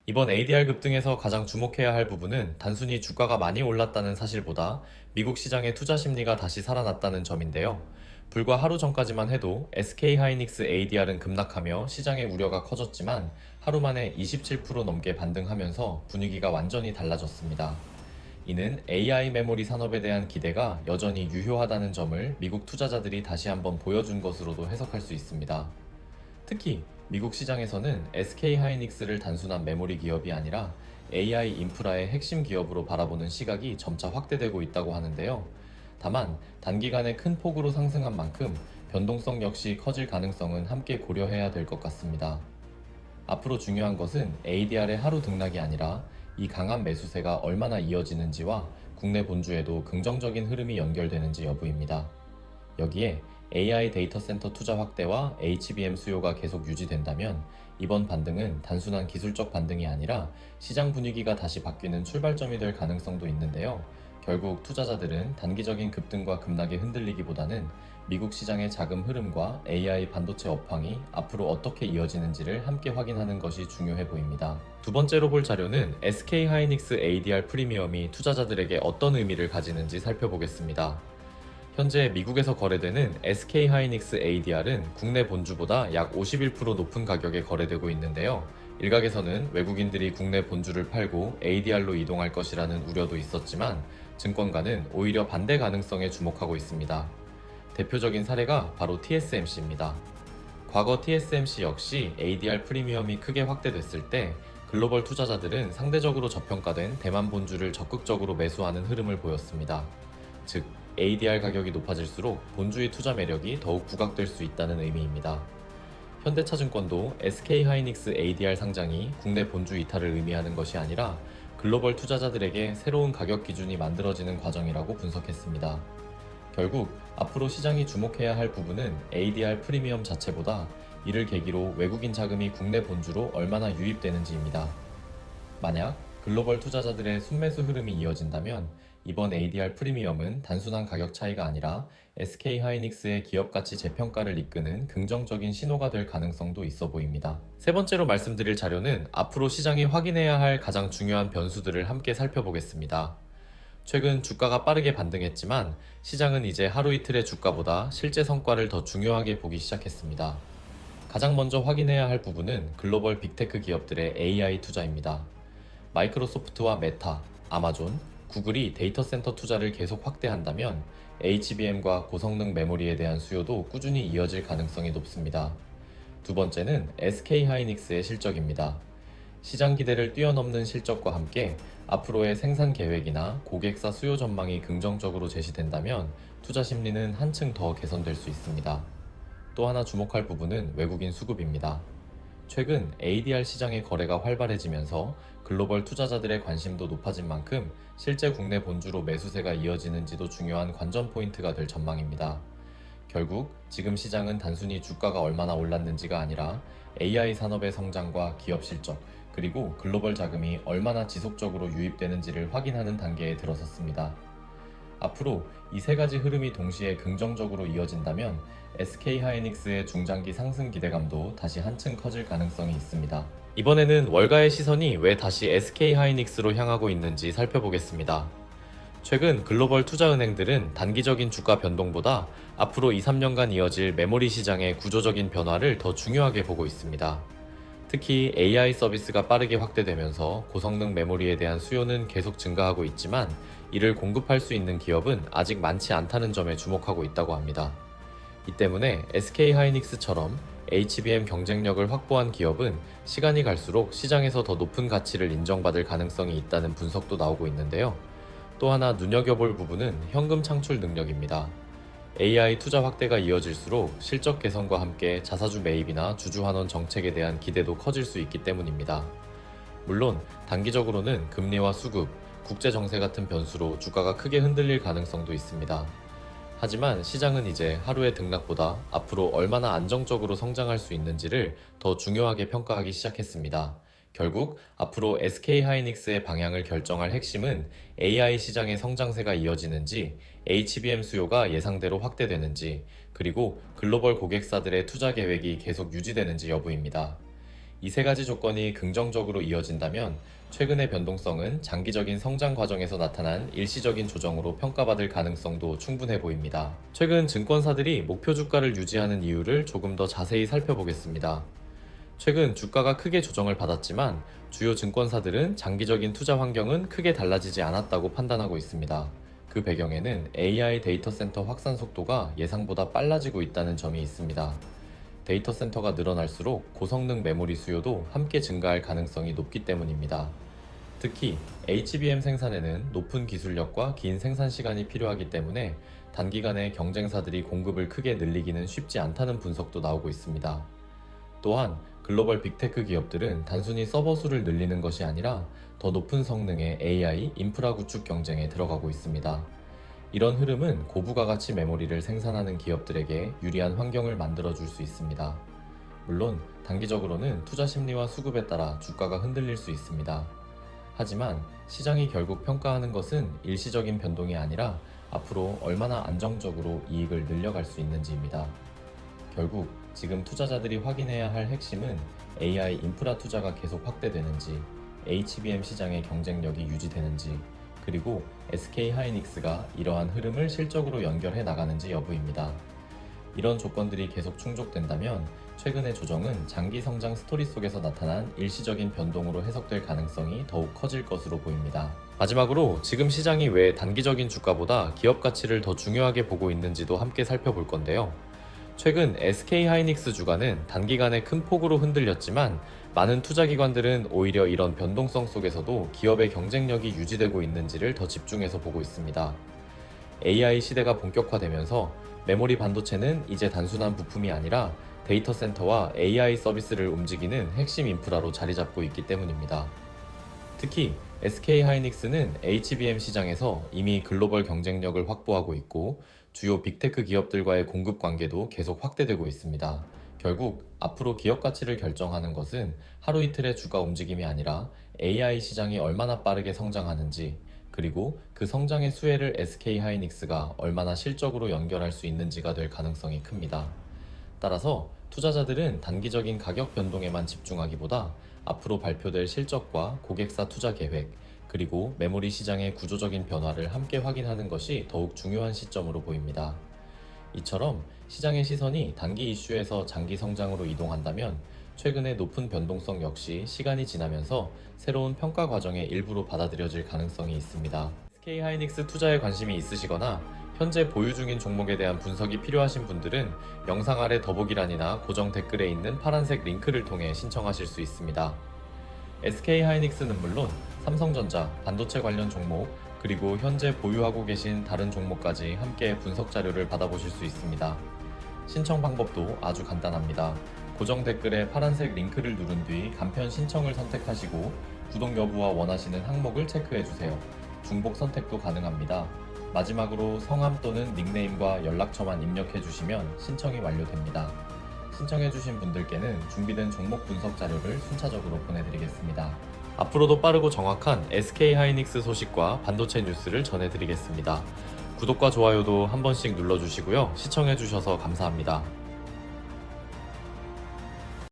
이번 ADR 급등에서 가장 주목해야 할 부분은 단순히 주가가 많이 올랐다는 사실보다 미국 시장의 투자 심리가 다시 살아났다는 점인데요. 불과 하루 전까지만 해도 SK하이닉스 ADR은 급락하며 시장의 우려가 커졌지만 하루 만에 27% 넘게 반등하면서 분위기가 완전히 달라졌습니다. 이는 AI 메모리 산업에 대한 기대가 여전히 유효하다는 점을 미국 투자자들이 다시 한번 보여준 것으로도 해석할 수 있습니다. 특히 미국 시장에서는 SK하이닉스를 단순한 메모리 기업이 아니라 AI 인프라의 핵심 기업으로 바라보는 시각이 점차 확대되고 있다고 하는데요. 다만 단기간에 큰 폭으로 상승한 만큼 변동성 역시 커질 가능성은 함께 고려해야 될 것 같습니다. 앞으로 중요한 것은 ADR의 하루 등락이 아니라 이 강한 매수세가 얼마나 이어지는지와 국내 본주에도 긍정적인 흐름이 연결되는지 여부입니다. 여기에 AI 데이터 센터 투자 확대와 HBM 수요가 계속 유지된다면 이번 반등은 단순한 기술적 반등이 아니라 시장 분위기가 다시 바뀌는 출발점이 될 가능성도 있는데요. 결국 투자자들은 단기적인 급등과 급락에 흔들리기보다는 미국 시장의 자금 흐름과 AI 반도체 업황이 앞으로 어떻게 이어지는지를 함께 확인하는 것이 중요해 보입니다. 두 번째로 볼 자료는 SK하이닉스 ADR 프리미엄이 투자자들에게 어떤 의미를 가지는지 살펴보겠습니다. 현재 미국에서 거래되는 SK하이닉스 ADR은 국내 본주보다 약 51% 높은 가격에 거래되고 있는데요. 일각에서는 외국인들이 국내 본주를 팔고 ADR로 이동할 것이라는 우려도 있었지만 증권가는 오히려 반대 가능성에 주목하고 있습니다. 대표적인 사례가 바로 TSMC입니다. 과거 TSMC 역시 ADR 프리미엄이 크게 확대됐을 때 글로벌 투자자들은 상대적으로 저평가된 대만 본주를 적극적으로 매수하는 흐름을 보였습니다. 즉, ADR 가격이 높아질수록 본주의 투자 매력이 더욱 부각될 수 있다는 의미입니다. 현대차증권도 SK하이닉스 ADR 상장이 국내 본주 이탈을 의미하는 것이 아니라 글로벌 투자자들에게 새로운 가격 기준이 만들어지는 과정이라고 분석했습니다. 결국 앞으로 시장이 주목해야 할 부분은 ADR 프리미엄 자체보다 이를 계기로 외국인 자금이 국내 본주로 얼마나 유입되는지입니다. 만약 글로벌 투자자들의 순매수 흐름이 이어진다면 이번 ADR 프리미엄은 단순한 가격 차이가 아니라 SK하이닉스의 기업 가치 재평가를 이끄는 긍정적인 신호가 될 가능성도 있어 보입니다. 세 번째로 말씀드릴 자료는 앞으로 시장이 확인해야 할 가장 중요한 변수들을 함께 살펴보겠습니다. 최근 주가가 빠르게 반등했지만 시장은 이제 하루 이틀의 주가보다 실제 성과를 더 중요하게 보기 시작했습니다. 가장 먼저 확인해야 할 부분은 글로벌 빅테크 기업들의 AI 투자입니다. 마이크로소프트와 메타, 아마존, 구글이 데이터 센터 투자를 계속 확대한다면 HBM과 고성능 메모리에 대한 수요도 꾸준히 이어질 가능성이 높습니다. 두 번째는 SK하이닉스의 실적입니다. 시장 기대를 뛰어넘는 실적과 함께 앞으로의 생산 계획이나 고객사 수요 전망이 긍정적으로 제시된다면 투자 심리는 한층 더 개선될 수 있습니다. 또 하나 주목할 부분은 외국인 수급입니다. 최근 ADR 시장의 거래가 활발해지면서 글로벌 투자자들의 관심도 높아진 만큼 실제 국내 본주로 매수세가 이어지는지도 중요한 관전 포인트가 될 전망입니다. 결국 지금 시장은 단순히 주가가 얼마나 올랐는지가 아니라 AI 산업의 성장과 기업 실적, 그리고 글로벌 자금이 얼마나 지속적으로 유입되는지를 확인하는 단계에 들어섰습니다. 앞으로 이 세 가지 흐름이 동시에 긍정적으로 이어진다면 SK하이닉스의 중장기 상승 기대감도 다시 한층 커질 가능성이 있습니다. 이번에는 월가의 시선이 왜 다시 SK하이닉스로 향하고 있는지 살펴보겠습니다. 최근 글로벌 투자은행들은 단기적인 주가 변동보다 앞으로 2-3년간 이어질 메모리 시장의 구조적인 변화를 더 중요하게 보고 있습니다. 특히 AI 서비스가 빠르게 확대되면서 고성능 메모리에 대한 수요는 계속 증가하고 있지만 이를 공급할 수 있는 기업은 아직 많지 않다는 점에 주목하고 있다고 합니다. 이 때문에 SK하이닉스처럼 HBM 경쟁력을 확보한 기업은 시간이 갈수록 시장에서 더 높은 가치를 인정받을 가능성이 있다는 분석도 나오고 있는데요. 또 하나 눈여겨볼 부분은 현금 창출 능력입니다. AI 투자 확대가 이어질수록 실적 개선과 함께 자사주 매입이나 주주 환원 정책에 대한 기대도 커질 수 있기 때문입니다. 물론 단기적으로는 금리와 수급, 국제 정세 같은 변수로 주가가 크게 흔들릴 가능성도 있습니다. 하지만 시장은 이제 하루의 등락보다 앞으로 얼마나 안정적으로 성장할 수 있는지를 더 중요하게 평가하기 시작했습니다. 결국 앞으로 SK하이닉스의 방향을 결정할 핵심은 AI 시장의 성장세가 이어지는지, HBM 수요가 예상대로 확대되는지, 그리고 글로벌 고객사들의 투자 계획이 계속 유지되는지 여부입니다. 이 세 가지 조건이 긍정적으로 이어진다면 최근의 변동성은 장기적인 성장 과정에서 나타난 일시적인 조정으로 평가받을 가능성도 충분해 보입니다. 최근 증권사들이 목표 주가를 유지하는 이유를 조금 더 자세히 살펴보겠습니다. 최근 주가가 크게 조정을 받았지만 주요 증권사들은 장기적인 투자 환경은 크게 달라지지 않았다고 판단하고 있습니다. 그 배경에는 AI 데이터 센터 확산 속도가 예상보다 빨라지고 있다는 점이 있습니다. 데이터 센터가 늘어날수록 고성능 메모리 수요도 함께 증가할 가능성이 높기 때문입니다. 특히 HBM 생산에는 높은 기술력과 긴 생산 시간이 필요하기 때문에 단기간에 경쟁사들이 공급을 크게 늘리기는 쉽지 않다는 분석도 나오고 있습니다. 또한 글로벌 빅테크 기업들은 단순히 서버 수를 늘리는 것이 아니라 더 높은 성능의 AI 인프라 구축 경쟁에 들어가고 있습니다. 이런 흐름은 고부가 가치 메모리를 생산하는 기업들에게 유리한 환경을 만들어 줄 수 있습니다. 물론 단기적으로는 투자 심리와 수급에 따라 주가가 흔들릴 수 있습니다. 하지만 시장이 결국 평가하는 것은 일시적인 변동이 아니라 앞으로 얼마나 안정적으로 이익을 늘려갈 수 있는지입니다. 결국 지금 투자자들이 확인해야 할 핵심은 AI 인프라 투자가 계속 확대되는지, HBM 시장의 경쟁력이 유지되는지, 그리고 SK하이닉스가 이러한 흐름을 실적으로 연결해 나가는지 여부입니다. 이런 조건들이 계속 충족된다면 최근의 조정은 장기 성장 스토리 속에서 나타난 일시적인 변동으로 해석될 가능성이 더욱 커질 것으로 보입니다. 마지막으로 지금 시장이 왜 단기적인 주가보다 기업 가치를 더 중요하게 보고 있는지도 함께 살펴볼 건데요. 최근 SK하이닉스 주가는 단기간에 큰 폭으로 흔들렸지만 많은 투자기관들은 오히려 이런 변동성 속에서도 기업의 경쟁력이 유지되고 있는지를 더 집중해서 보고 있습니다. AI 시대가 본격화되면서 메모리 반도체는 이제 단순한 부품이 아니라 데이터 센터와 AI 서비스를 움직이는 핵심 인프라로 자리 잡고 있기 때문입니다. 특히 SK하이닉스는 HBM 시장에서 이미 글로벌 경쟁력을 확보하고 있고 주요 빅테크 기업들과의 공급 관계도 계속 확대되고 있습니다. 결국 앞으로 기업 가치를 결정하는 것은 하루 이틀의 주가 움직임이 아니라 AI 시장이 얼마나 빠르게 성장하는지, 그리고 그 성장의 수혜를 SK하이닉스가 얼마나 실적으로 연결할 수 있는지가 될 가능성이 큽니다. 따라서 투자자들은 단기적인 가격 변동에만 집중하기보다 앞으로 발표될 실적과 고객사 투자 계획, 그리고 메모리 시장의 구조적인 변화를 함께 확인하는 것이 더욱 중요한 시점으로 보입니다. 이처럼 시장의 시선이 단기 이슈에서 장기 성장으로 이동한다면 최근의 높은 변동성 역시 시간이 지나면서 새로운 평가 과정의 일부로 받아들여질 가능성이 있습니다. SK하이닉스 투자에 관심이 있으시거나 현재 보유 중인 종목에 대한 분석이 필요하신 분들은 영상 아래 더보기란이나 고정 댓글에 있는 파란색 링크를 통해 신청하실 수 있습니다. SK하이닉스는 물론 삼성전자, 반도체 관련 종목, 그리고 현재 보유하고 계신 다른 종목까지 함께 분석 자료를 받아보실 수 있습니다. 신청 방법도 아주 간단합니다. 고정 댓글에 파란색 링크를 누른 뒤 간편 신청을 선택하시고 구독 여부와 원하시는 항목을 체크해주세요. 중복 선택도 가능합니다. 마지막으로 성함 또는 닉네임과 연락처만 입력해주시면 신청이 완료됩니다. 신청해주신 분들께는 준비된 종목 분석 자료를 순차적으로 보내드리겠습니다. 앞으로도 빠르고 정확한 SK하이닉스 소식과 반도체 뉴스를 전해드리겠습니다. 구독과 좋아요도 한 번씩 눌러주시고요. 시청해주셔서 감사합니다.